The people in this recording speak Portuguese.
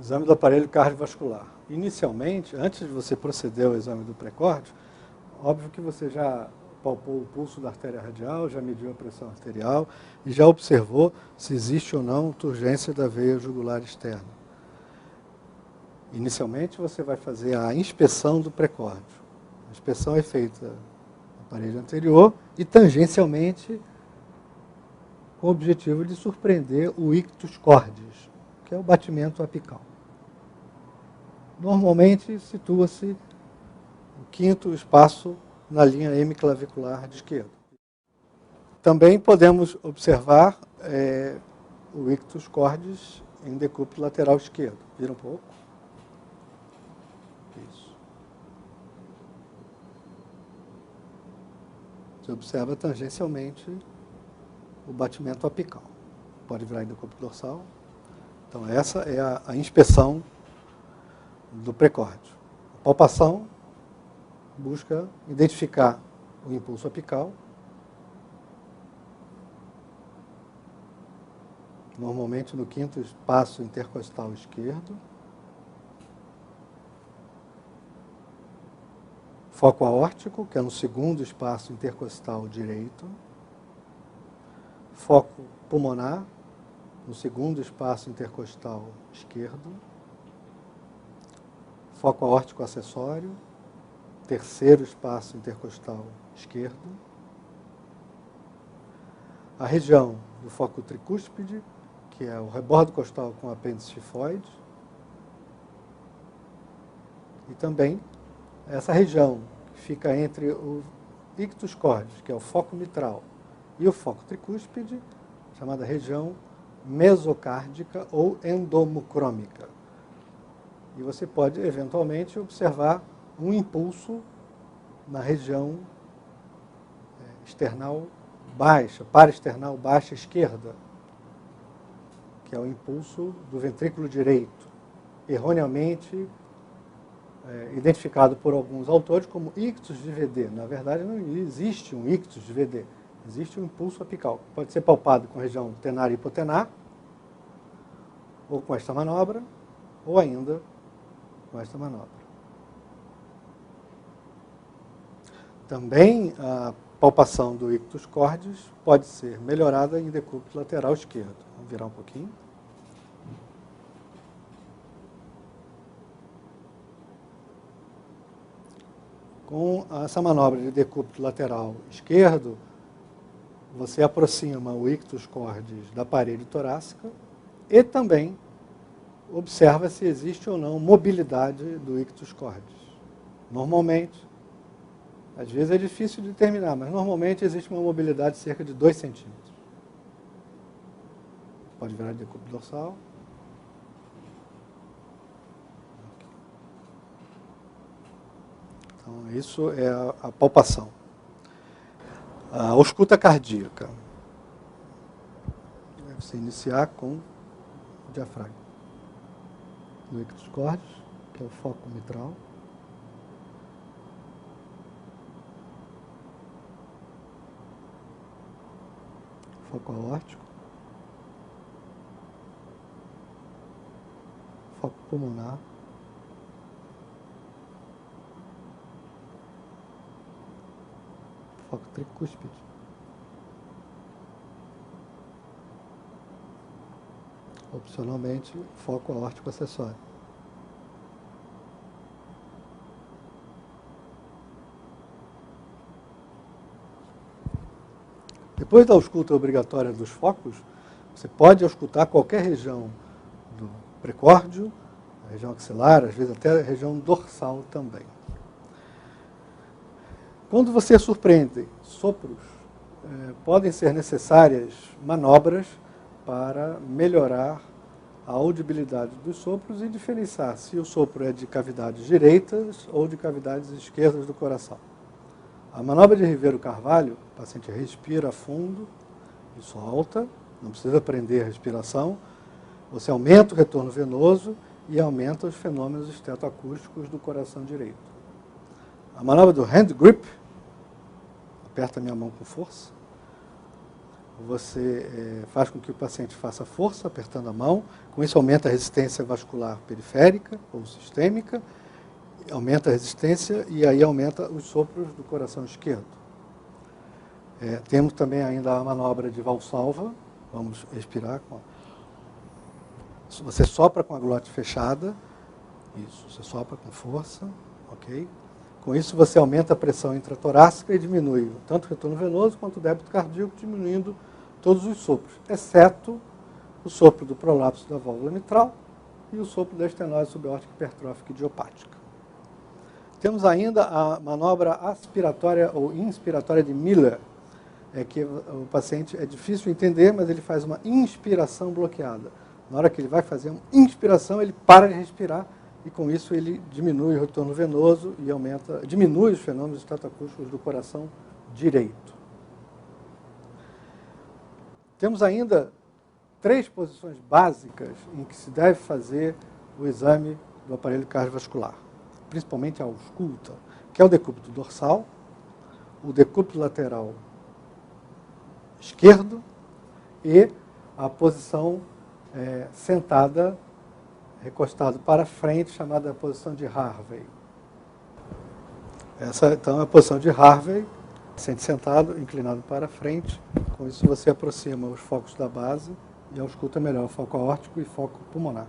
Exame do aparelho cardiovascular. Inicialmente, antes de você proceder ao exame do pré-córdio, óbvio que você já palpou o pulso da artéria radial, já mediu a pressão arterial e já observou se existe ou não turgência da veia jugular externa. Inicialmente, você vai fazer a inspeção do pré-córdio. A inspeção é feita no aparelho anterior e tangencialmente com o objetivo de surpreender o ictus cordis, que é o batimento apical. Normalmente, situa-se no quinto espaço na linha hemiclavicular de esquerda. Também podemos observar o ictus cordis em decúbito lateral esquerdo. Vira um pouco. Isso. Você observa tangencialmente o batimento apical. Pode virar em decúbito dorsal. Então, essa é a inspeção do pré-córdio. A palpação busca identificar o impulso apical. Normalmente no quinto espaço intercostal esquerdo. Foco aórtico, que é no segundo espaço intercostal direito. Foco pulmonar, no segundo espaço intercostal esquerdo. Foco aórtico acessório, terceiro espaço intercostal esquerdo. A região do foco tricúspide, que é o rebordo costal com apêndice tifoide. E também essa região que fica entre o ictus cordis, que é o foco mitral, e o foco tricúspide, chamada região mesocárdica ou endomucrômica. E você pode, eventualmente, observar um impulso na região external baixa, paraexternal baixa esquerda, que é o impulso do ventrículo direito, erroneamente identificado por alguns autores como ictus de VD. Na verdade, não existe um ictus de VD, existe um impulso apical. Pode ser palpado com a região tenar e hipotenar, ou com esta manobra, ou ainda com esta manobra. Também a palpação do ictus cordis pode ser melhorada em decúbito lateral esquerdo. Vamos virar um pouquinho. Com essa manobra de decúbito lateral esquerdo, você aproxima o ictus cordis da parede torácica e também observa se existe ou não mobilidade do ictus cordis. Normalmente, às vezes é difícil de determinar, mas normalmente existe uma mobilidade de cerca de 2 centímetros. Pode virar de decúbito dorsal. Então, isso é a palpação. A ausculta cardíaca. Deve-se iniciar com o diafragma. No ictus cordis, que é o foco mitral. Foco aórtico. Foco pulmonar. Foco tricúspide. Opcionalmente, foco aórtico acessório. Depois da ausculta obrigatória dos focos, você pode auscultar qualquer região do precórdio, a região axilar, às vezes até a região dorsal também. Quando você surpreende sopros, podem ser necessárias manobras para melhorar a audibilidade dos sopros e diferenciar se o sopro é de cavidades direitas ou de cavidades esquerdas do coração. A manobra de Ribeiro-Carvalho, o paciente respira fundo e solta, não precisa prender a respiração, você aumenta o retorno venoso e aumenta os fenômenos estetoacústicos do coração direito. A manobra do hand grip, aperta a minha mão com força, você faz com que o paciente faça força, apertando a mão. Com isso aumenta a resistência vascular periférica ou sistêmica, aumenta a resistência e aí aumenta os sopros do coração esquerdo. Temos também ainda a manobra de Valsalva. Vamos respirar. Você sopra com a glote fechada. Isso, você sopra com força. Ok? Com isso você aumenta a pressão intratorácica e diminui tanto o retorno venoso quanto o débito cardíaco, diminuindo todos os sopros, exceto o sopro do prolapso da válvula mitral e o sopro da estenose subaórtica hipertrófica idiopática. Temos ainda a manobra aspiratória ou inspiratória de Miller, que o paciente é difícil de entender, mas ele faz uma inspiração bloqueada. Na hora que ele vai fazer uma inspiração, ele para de respirar e com isso ele diminui o retorno venoso e diminui os fenômenos estatoacústicos do coração direito. Temos ainda 3 posições básicas em que se deve fazer o exame do aparelho cardiovascular, principalmente a ausculta, que é o decúbito dorsal, o decúbito lateral esquerdo e a posição sentada, recostado para frente, chamada posição de Harvey. Essa, então, é a posição de Harvey, sentado, inclinado para frente. Com isso você aproxima os focos da base e ausculta melhor o foco aórtico e foco pulmonar.